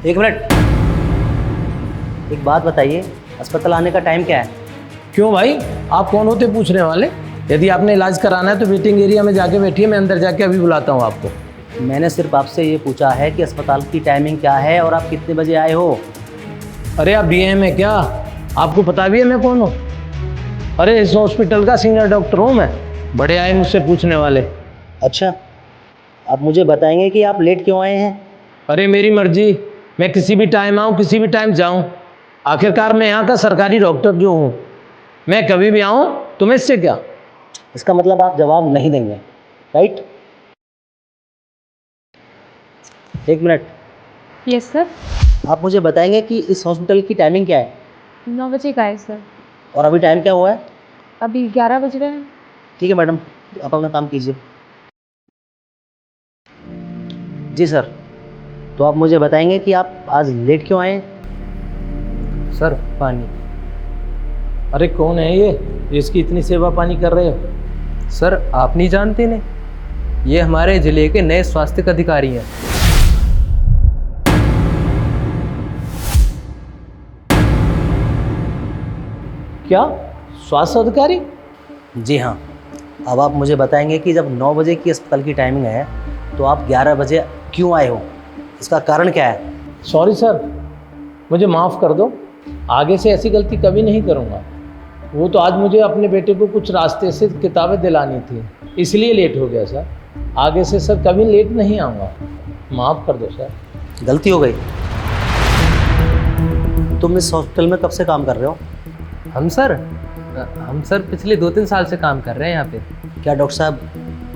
एक मिनट, एक बात बताइए, अस्पताल आने का टाइम क्या है? क्यों भाई, आप कौन होते पूछने वाले? यदि आपने इलाज कराना है तो वेटिंग एरिया में जाके बैठिए, मैं अंदर जाके अभी बुलाता हूँ आपको। मैंने सिर्फ आपसे ये पूछा है कि अस्पताल की टाइमिंग क्या है और आप कितने बजे आए हो। अरे आप BA में क्या, आपको पता भी है मैं कौन हूँ? अरे इस हॉस्पिटल का सीनियर डॉक्टर हूँ मैं, बड़े आए मुझसे पूछने वाले। अच्छा, आप मुझे बताएंगे कि आप लेट क्यों आए हैं? अरे मेरी मर्जी, मैं किसी भी टाइम आऊँ किसी भी टाइम जाऊँ, आखिरकार मैं यहाँ का सरकारी डॉक्टर जो हूँ, मैं कभी भी आऊँ, तुम्हें इससे क्या? इसका मतलब आप जवाब नहीं देंगे, राइट? एक मिनट, यस सर। आप मुझे बताएंगे कि इस हॉस्पिटल की टाइमिंग क्या है 9 बजे का है सर। और अभी टाइम क्या हुआ है? अभी 11 बज रहे हैं। ठीक है मैडम, आप अपना काम कीजिए। जी सर, तो आप मुझे बताएंगे कि आप आज लेट क्यों आए? सर पानी। अरे कौन है ये, इसकी इतनी सेवा पानी कर रहे हो? सर आप नहीं जानते ने, ये हमारे जिले के नए स्वास्थ्य अधिकारी हैं। क्या, स्वास्थ्य अधिकारी? जी हाँ, अब आप मुझे बताएंगे कि जब 9 बजे की अस्पताल की टाइमिंग है तो आप 11 बजे क्यों आए हो, इसका कारण क्या है? सॉरी सर, मुझे माफ़ कर दो, आगे से ऐसी गलती कभी नहीं करूँगा। वो तो आज मुझे अपने बेटे को कुछ रास्ते से किताबें दिलानी थी, इसलिए लेट हो गया सर। आगे से सर कभी लेट नहीं आऊँगा, माफ़ कर दो सर। गलती हो गई। तुम इस हॉस्पिटल में कब से काम कर रहे हो? हम सर पिछले 2-3 साल से काम कर रहे हैं यहाँ पे। क्या डॉक्टर साहब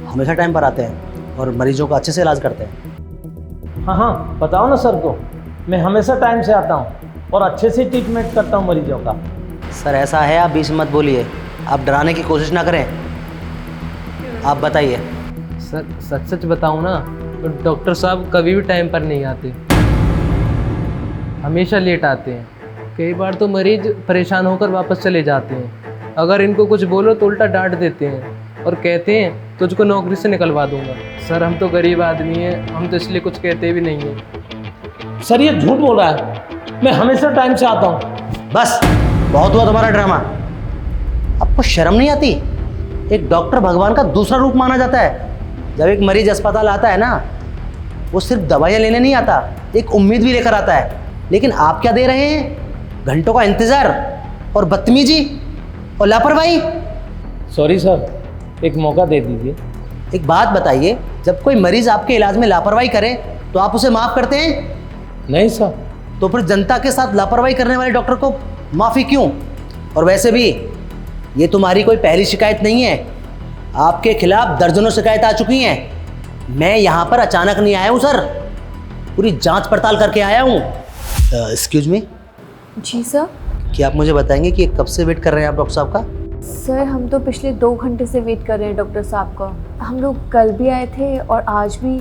हमेशा टाइम पर आते हैं और मरीजों का अच्छे से इलाज करते हैं? हाँ, बताओ ना सर को, मैं हमेशा टाइम से आता हूँ और अच्छे से ट्रीटमेंट करता हूँ मरीजों का। सर ऐसा है, आप बीच में मत बोलिए, आप डराने की कोशिश ना करें, आप बताइए। सर सच सच बताऊँ ना तो डॉक्टर साहब कभी भी टाइम पर नहीं आते, हमेशा लेट आते हैं। कई बार तो मरीज परेशान होकर वापस चले जाते हैं। अगर इनको कुछ बोलो तो उल्टा डांट देते हैं और कहते हैं तुझको नौकरी से निकलवा दूंगा। सर हम तो गरीब आदमी हैं, हम तो इसलिए कुछ कहते भी नहीं हैं। सर ये झूठ बोल रहा है, मैं हमेशा टाइम से आता हूँ। बस बहुत हुआ तुम्हारा ड्रामा, आपको शर्म नहीं आती? एक डॉक्टर भगवान का दूसरा रूप माना जाता है। जब एक मरीज अस्पताल आता है ना, वो सिर्फ दवाइयाँ लेने नहीं आता, एक उम्मीद भी लेकर आता है। लेकिन आप क्या दे रहे हैं? घंटों का इंतजार और बदतमीजी और लापरवाही। सॉरी सर, एक मौका दे दीजिए। एक बात बताइए, जब कोई मरीज आपके इलाज में लापरवाही करे तो आप उसे माफ करते हैं? नहीं सर। तो फिर जनता के साथ लापरवाही करने वाले डॉक्टर को माफी क्यों? और वैसे भी ये तुम्हारी कोई पहली शिकायत नहीं है, आपके खिलाफ दर्जनों शिकायत आ चुकी हैं। मैं यहाँ पर अचानक नहीं आया हूँ सर, पूरी जांच पड़ताल करके आया हूँ। Excuse me. जी सर। क्या आप मुझे बताएंगे कि कब से वेट कर रहे हैं आप डॉक्टर साहब का? सर हम तो पिछले 2 घंटे से वेट कर रहे हैं डॉक्टर साहब का। हम लोग कल भी आए थे और आज भी,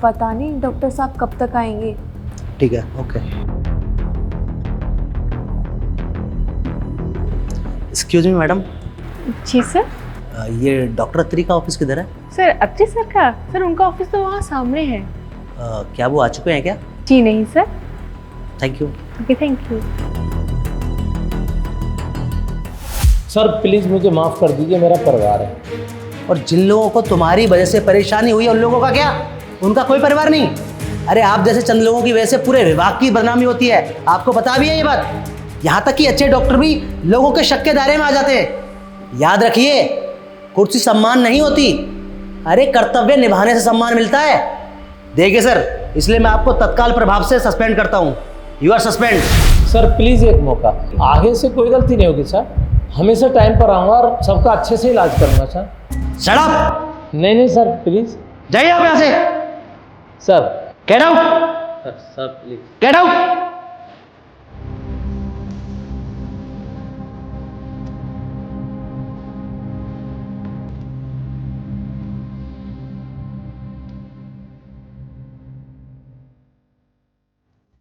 पता नहीं डॉक्टर साहब कब तक आएंगे। ठीक है, ओके। Excuse me madam. जी सर। ये डॉक्टर अत्री का ऑफिस किधर है? सर अत्री सर का? सर उनका ऑफिस तो वहाँ सामने है। क्या वो आ चुके हैं क्या? जी नहीं sir. Thank you. Okay thank you. Sir please मुझे माफ़ कर दीजिए, मेरा परिवार है। और जिन लोगों को तुम्हारी वजह से परेशानी हुई है उन लोगों का क्या? उनका कोई परिवार नहीं? अरे आप जैसे चंद लोगों की वजह से पूरे विभाग की बदनामी होती है, आपको पता भी है ये बात? यहाँ तक कि अच्छे डॉक्टर भी लोगों के शक के दायरे में आ जाते हैं। याद रखिए, कुर्सी सम्मान नहीं होती, अरे कर्तव्य निभाने से सम्मान मिलता है। देखिए सर, इसलिए मैं आपको तत्काल प्रभाव से सस्पेंड करता हूँ। You are suspend. Sir please एक मौका, आगे से कोई गलती नहीं होगी सर, हमेशा टाइम पर आऊँगा और सबका अच्छे से इलाज करूँगा सर। Shut up. नहीं सर प्लीज़। जाइए आप यहाँ से। Sir get out. Sir please. Get out.